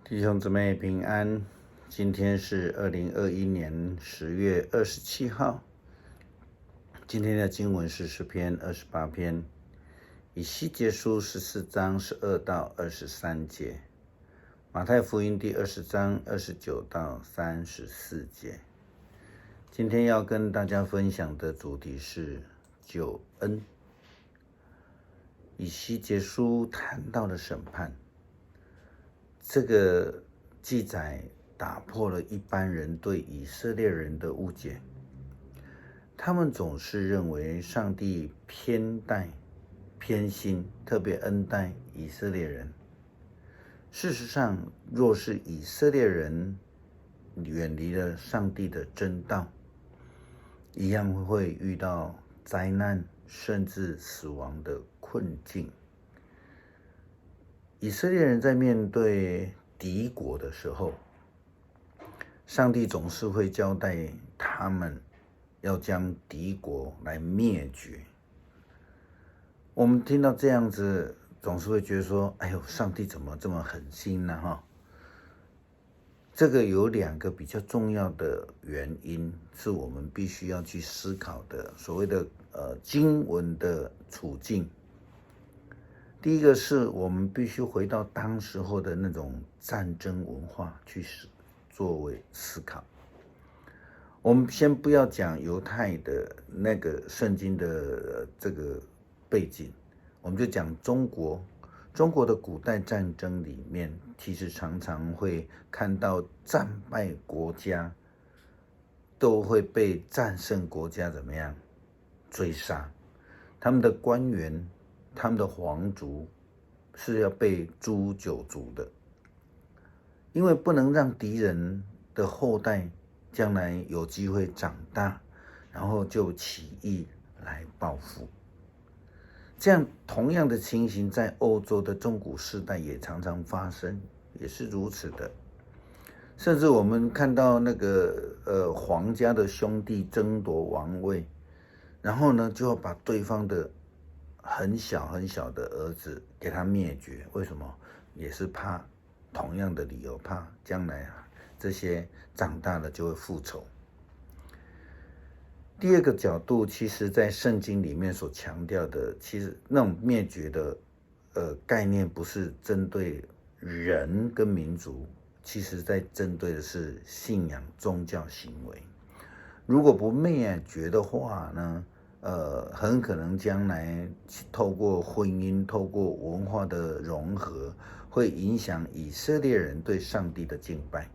弟兄姊妹平安，今天是2021年10月27号。今天的经文是诗篇28篇，以西结书14章12到23节，马太福音第20章29到34节。今天要跟大家分享的主题是救恩。以西结书谈到了审判，这个记载打破了一般人对以色列人的误解。他们总是认为上帝偏心，特别恩待以色列人。事实上，若是以色列人远离了上帝的真道，一样会遇到灾难甚至死亡的困境。以色列人在面对敌国的时候，上帝总是会交代他们要将敌国来灭绝。我们听到这样子，总是会觉得说，哎呦，上帝怎么这么狠心呢？这个有两个比较重要的原因，是我们必须要去思考的，所谓的经文的处境。第一个是我们必须回到当时候的那种战争文化去作为思考。我们先不要讲犹太的那个圣经的这个背景，我们就讲中国的古代战争里面，其实常常会看到战败国家都会被战胜国家怎么样追杀，他们的官员他们的皇族是要被诛九族的，因为不能让敌人的后代将来有机会长大，然后就起义来报复。这样同样的情形在欧洲的中古世代也常常发生，也是如此的。甚至我们看到那个皇家的兄弟争夺王位，然后呢就要把对方的很小的儿子给他灭绝。为什么？也是怕同样的理由，怕将来这些长大了就会复仇。第二个角度，其实在圣经里面所强调的，其实那种灭绝的概念不是针对人跟民族，其实在针对的是信仰宗教行为。如果不灭绝的话呢，很可能将来透过婚姻，透过文化的融合，会影响以色列人对上帝的敬拜。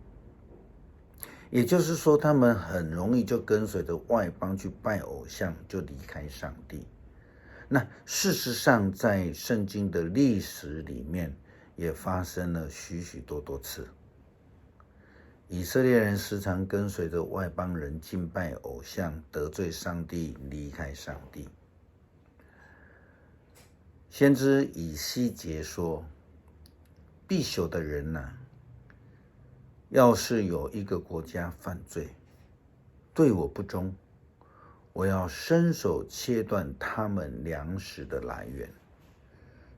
也就是说，他们很容易就跟随着外邦去拜偶像，就离开上帝。那事实上，在圣经的历史里面，也发生了许多次。以色列人时常跟随着外邦人敬拜偶像，得罪上帝，离开上帝。先知以西结说，必朽的人要是有一个国家犯罪，对我不忠，我要伸手切断他们粮食的来源，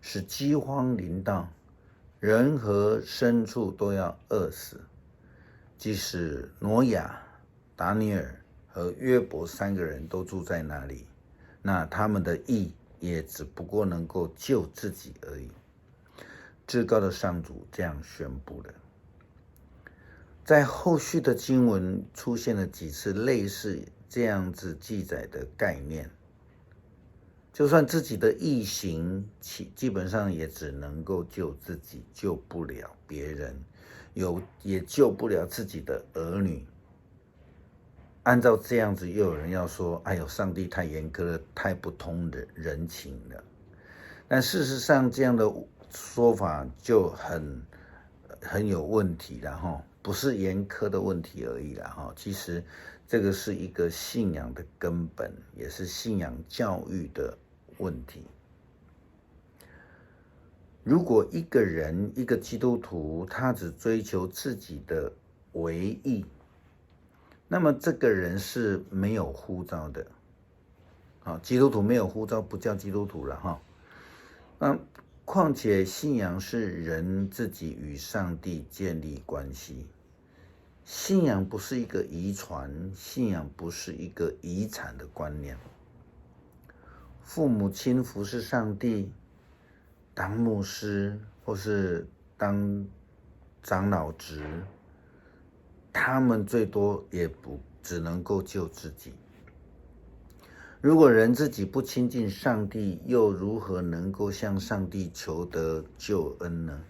使饥荒临到，人和牲畜都要饿死。即使挪亚、达尼尔和约伯3个人都住在那里，那他们的义也只不过能够救自己而已。至高的上主这样宣布的。在后续的经文出现了几次类似这样子记载的概念，就算自己的义行，基本上也只能够救自己，救不了别人，也救不了自己的儿女。按照这样子，又有人要说，哎呦，上帝太严苛了，太不通人情了。但事实上，这样的说法就很有问题了不是严苛的问题而已啦其实这个是一个信仰的根本，也是信仰教育的问题。如果一个人，一个基督徒，他只追求自己的为义，那么这个人是没有呼召的。基督徒没有呼召不叫基督徒了况且信仰是人自己与上帝建立关系。信仰不是一个遗传，信仰不是一个遗产的观念。父母亲服侍上帝，当牧师或是当长老职，他们最多也只能够救自己。如果人自己不亲近上帝，又如何能够向上帝求得救恩呢？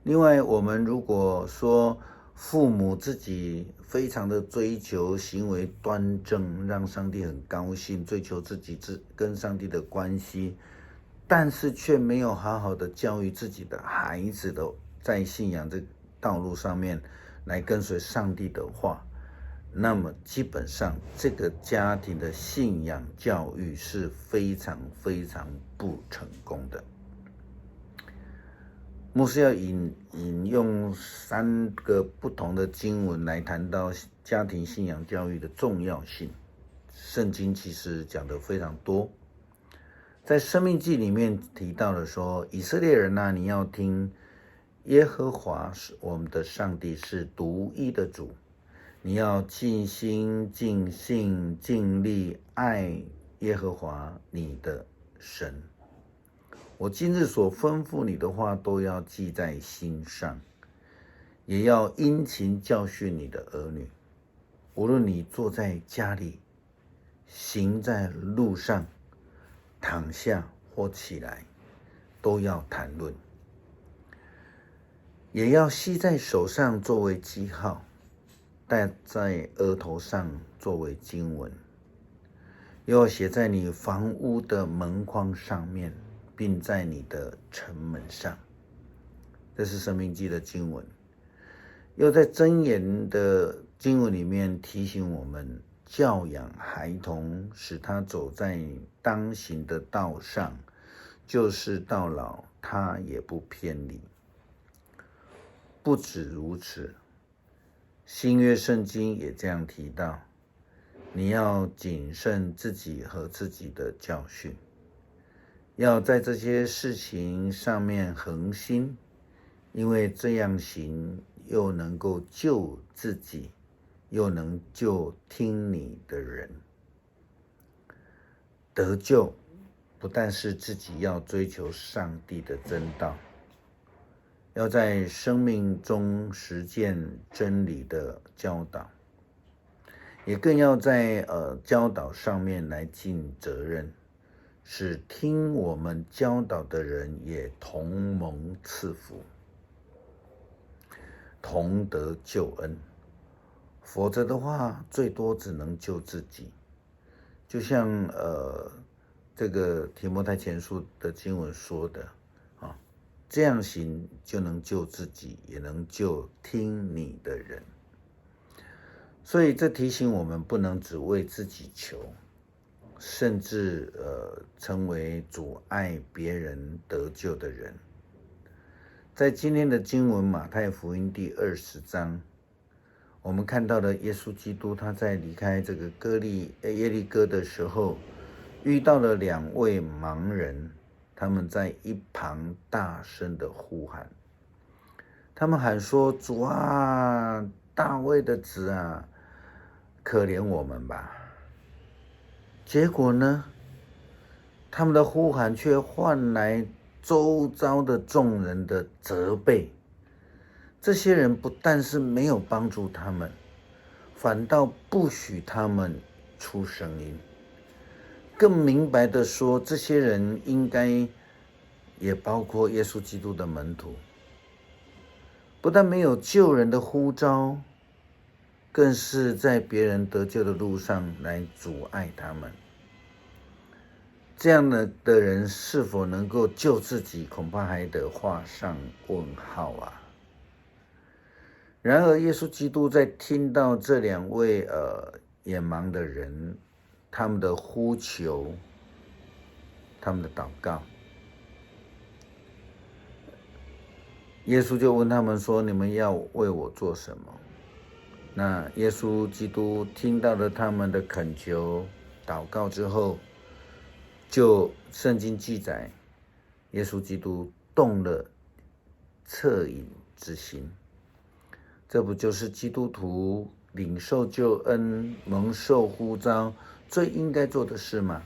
另外，我们如果说父母自己非常的追求行为端正，让上帝很高兴，追求自己跟上帝的关系，但是却没有好好的教育自己的孩子的在信仰这个道路上面来跟随上帝的话，那么基本上这个家庭的信仰教育是非常非常不成功的。牧师要引用3个不同的经文来谈到家庭信仰教育的重要性。圣经其实讲得非常多，在申命记里面提到了说，以色列人啊，你要听耶和华我们的上帝是独一的主，你要尽心尽性尽力爱耶和华你的神。我今日所吩咐你的话都要记在心上，也要殷勤教训你的儿女，无论你坐在家里，行在路上，躺下或起来，都要谈论，也要系在手上作为记号，戴在额头上作为经文，又要写在你房屋的门框上面，并在你的城门上。这是申命记的经文。又在箴言的经文里面提醒我们，教养孩童，使他走在当行的道上，就是到老他也不偏离。不止如此，新约圣经也这样提到，你要谨慎自己和自己的教训，要在这些事情上面恒心，因为这样行又能够救自己，又能救听你的人。得救不但是自己要追求上帝的真道，要在生命中实践真理的教导，也更要在教导上面来尽责任，使听我们教导的人也同蒙赐福，同得救恩。否则的话，最多只能救自己。就像这个提摩太前书的经文说的啊，这样行就能救自己，也能救听你的人。所以这提醒我们不能只为自己求，甚至成为阻碍别人得救的人。在今天的经文马太福音第20章，我们看到了耶稣基督他在离开这个耶利哥的时候，遇到了2位盲人，他们在一旁大声的呼喊，他们喊说：主啊，大卫的子啊，可怜我们吧。结果呢，他们的呼喊却换来周遭的众人的责备。这些人不但是没有帮助他们，反倒不许他们出声音，更明白的说，这些人应该也包括耶稣基督的门徒，不但没有救人的呼召，更是在别人得救的路上来阻碍他们。这样的人是否能够救自己，恐怕还得画上问号啊。然而耶稣基督在听到这2位眼盲的人他们的呼求，他们的祷告，耶稣就问他们说，你们要为我做什么？那耶稣基督听到了他们的恳求祷告之后，就圣经记载，耶稣基督动了恻隐之心。这不就是基督徒领受救恩、蒙受呼召最应该做的事吗？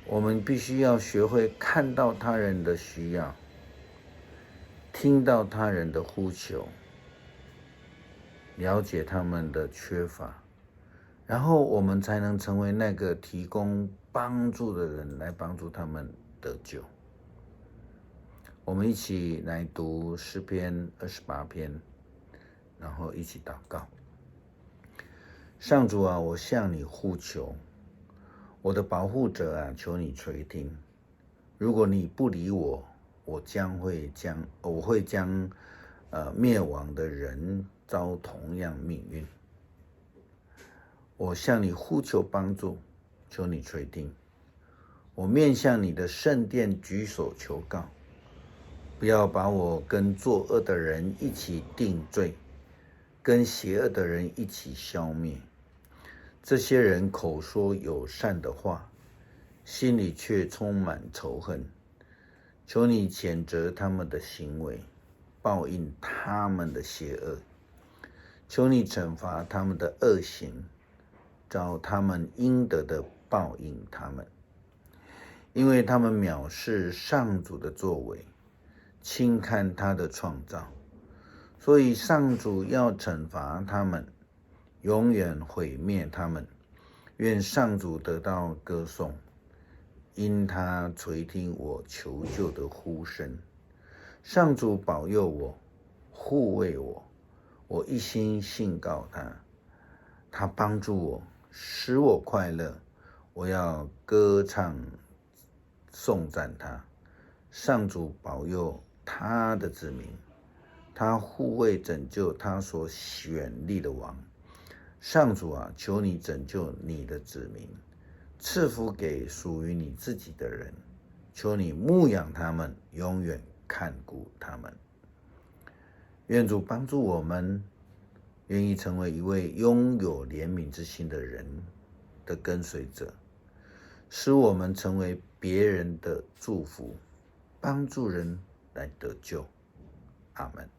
我们必须要学会看到他人的需要，听到他人的呼求，了解他们的缺乏，然后我们才能成为那个提供帮助的人，来帮助他们得救。我们一起来读诗篇28篇，然后一起祷告。上主啊，我向你呼求，我的保护者啊，求你垂听。如果你不理我，我会将灭亡的人遭同样命运。我向你呼求帮助，求你垂听。我面向你的圣殿举手求告，不要把我跟作恶的人一起定罪，跟邪恶的人一起消灭。这些人口说友善的话，心里却充满仇恨。求你谴责他们的行为，报应他们的邪恶。求你惩罚他们的恶行，照他们应得的报应他们。因为他们藐视上主的作为，轻看他的创造，所以上主要惩罚他们，永远毁灭他们。愿上主得到歌颂，因他垂听我求救的呼声。上主保佑我，护卫我，我一心信靠他。他帮助我，使我快乐。我要歌唱颂赞他。上主保佑他的子民，他护卫拯救他所选立的王。上主啊，求你拯救你的子民，赐福给属于你自己的人。求你牧养他们，永远看顾他们。愿主帮助我们，愿意成为一位拥有怜悯之心的人的跟随者，使我们成为别人的祝福，帮助人来得救。阿们。